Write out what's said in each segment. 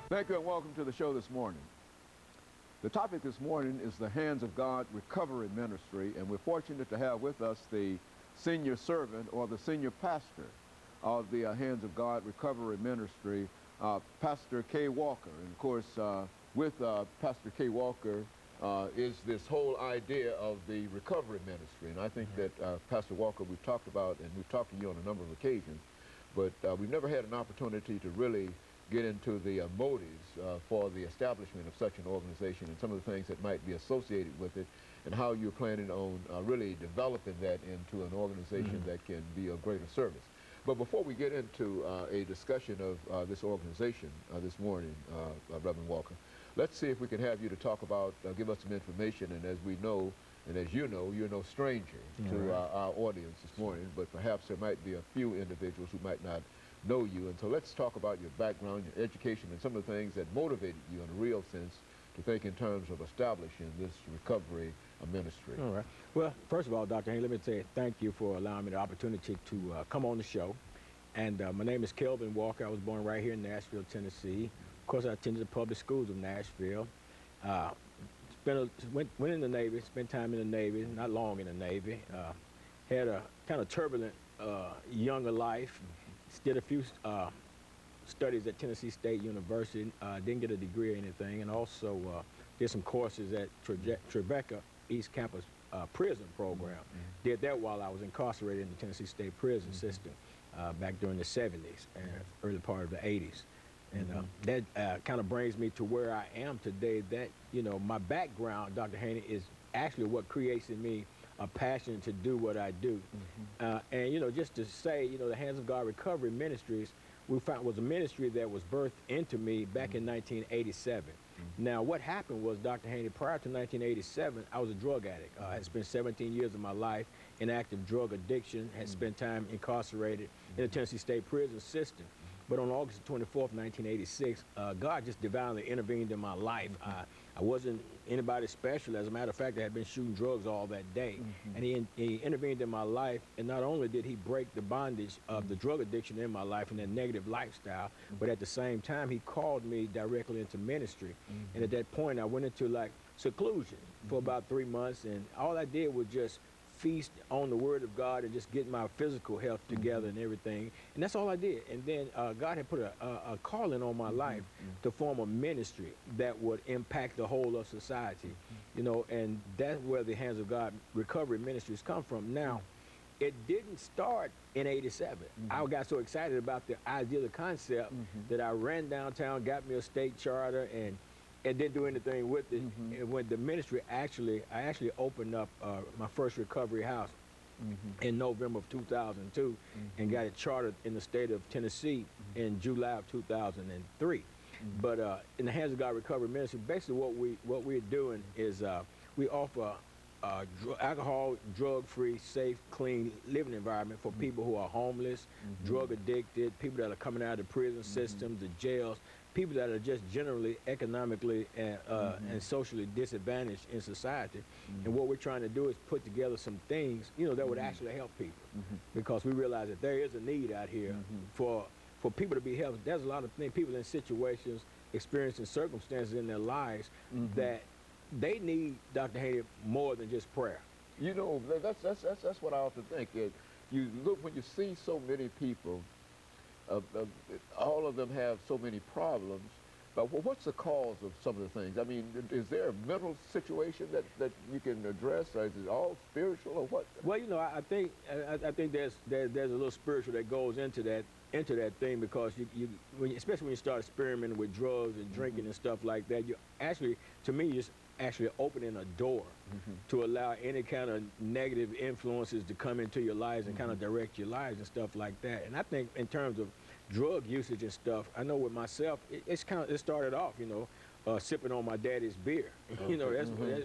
Thank you and welcome to the show this morning. The topic this morning is the Hands of God Recovery Ministry, and we're fortunate to have with us the senior servant or the senior pastor of the Hands of God Recovery Ministry, Pastor KWalker. And of course, with Pastor KWalker is this whole idea of the recovery ministry. And I think that Pastor Walker, we've talked about, and we've talked to you on a number of occasions, but we've never had an opportunity to really get into the motives for the establishment of such an organization and some of the things that might be associated with it, and how you're planning on really developing that into an organization that can be of greater service. But before we get into a discussion of this organization this morning, Reverend Walker, let's see if we can have you to talk about, give us some information. And as we know, and as you know, you're no stranger to our audience this morning, but perhaps there might be a few individuals who might not know you. And so let's talk about your background, your education, and some of the things that motivated you in a real sense to think in terms of establishing this recovery ministry. All right. Well, first of all, Dr. Haynes, let me say thank you for allowing me the opportunity to come on the show. And my name is KWalker. I was born right here in Nashville, Tennessee. Of course, I attended the public schools of Nashville. Went in the Navy, spent time in the Navy, not long in the Navy. Had a kind of turbulent younger life. Did a few studies at Tennessee State University. Didn't get a degree or anything, and also did some courses at Tribeca East Campus prison program. Did that while I was incarcerated in the Tennessee State prison system back during the 70s and early part of the 80s. And that kind of brings me to where I am today. That, you know, my background, Dr. Haney, is actually what creates in me a passion to do what I do. And, you know, just to say, you know, the Hands of God Recovery Ministries, we found was a ministry that was birthed into me back in 1987. Now, what happened was, Dr. Haney, prior to 1987, I was a drug addict. I had spent 17 years of my life in active drug addiction, had spent time incarcerated in the Tennessee State prison system. But on August 24th, 1986, God just divinely intervened in my life. I wasn't anybody special. As a matter of fact, I had been shooting drugs all that day. And he intervened in my life, and not only did he break the bondage of the drug addiction in my life and that negative lifestyle, but at the same time, he called me directly into ministry. And at that point, I went into like seclusion for about 3 months, and all I did was just feast on the Word of God and just get my physical health together and everything. And that's all I did. And then God had put a calling on my life to form a ministry that would impact the whole of society. You know, and that's where the Hands of God Recovery Ministries come from. Now, it didn't start in '87. I got so excited about the idea, the concept, that I ran downtown, got me a state charter, and didn't do anything with it. And when the ministry I actually opened up my first recovery house in November of 2002 and got it chartered in the state of Tennessee in July of 2003. But in the Hands of God Recovery Ministry, basically what we're doing is we offer alcohol, drug-free, safe, clean living environment for people who are homeless, drug addicted, people that are coming out of the prison systems, the jails, people that are just generally economically and socially disadvantaged in society. And what we're trying to do is put together some things, you know, that would actually help people, because we realize that there is a need out here for people to be helped. There's a lot of things, people in situations, experiencing circumstances in their lives that they need, Dr. Haney, more than just prayer. You know, that's what I often think. You look, when you see so many people, all of them have so many problems, but what's the cause of some of the things? I mean, is there a mental situation that you can address, or is it all spiritual, or what? Well, you know, I think there's a little spiritual that goes into that thing, because especially when you start experimenting with drugs and drinking and stuff like that, you actually, to me, just actually opening a door to allow any kind of negative influences to come into your lives and kind of direct your lives and stuff like that. And I think in terms of drug usage and stuff, I know with myself, it started off, you know, sipping on my daddy's beer. You know,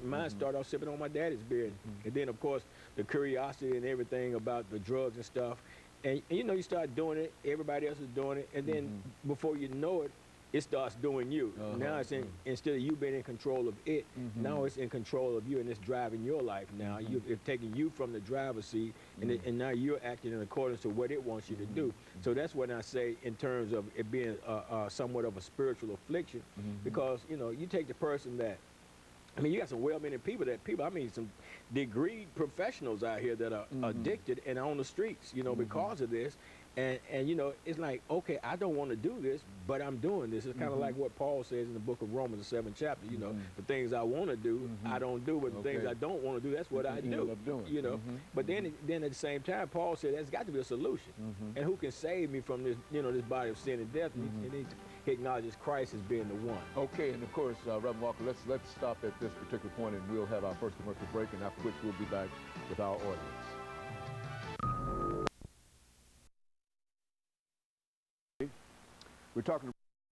mine started off sipping on my daddy's beer. And then, of course, the curiosity and everything about the drugs and stuff. And you know, you start doing it, everybody else is doing it, and then before you know it, it starts doing you. Now it's instead of you being in control of it, now it's in control of you, and it's driving your life now. It's taking you from the driver's seat, and now you're acting in accordance to what it wants you to do. So that's what I say in terms of it being somewhat of a spiritual affliction, because, you know, you take the person that, I mean, you got some well-meaning people, I mean, some degreed professionals out here that are addicted and on the streets, you know, because of this. And you know, it's like, okay, I don't want to do this, but I'm doing this. It's kind of like what Paul says in the book of Romans, the 7th chapter, you know, the things I want to do, I don't do, but the things I don't want to do, that's what I do, you know. But then at the same time, Paul said there's got to be a solution. And who can save me from this, you know, this body of sin and death? And he acknowledges Christ as being the one. Okay, and of course, Reverend Walker, let's stop at this particular point, and we'll have our first commercial break, and after which we'll be back with our audience. We're talking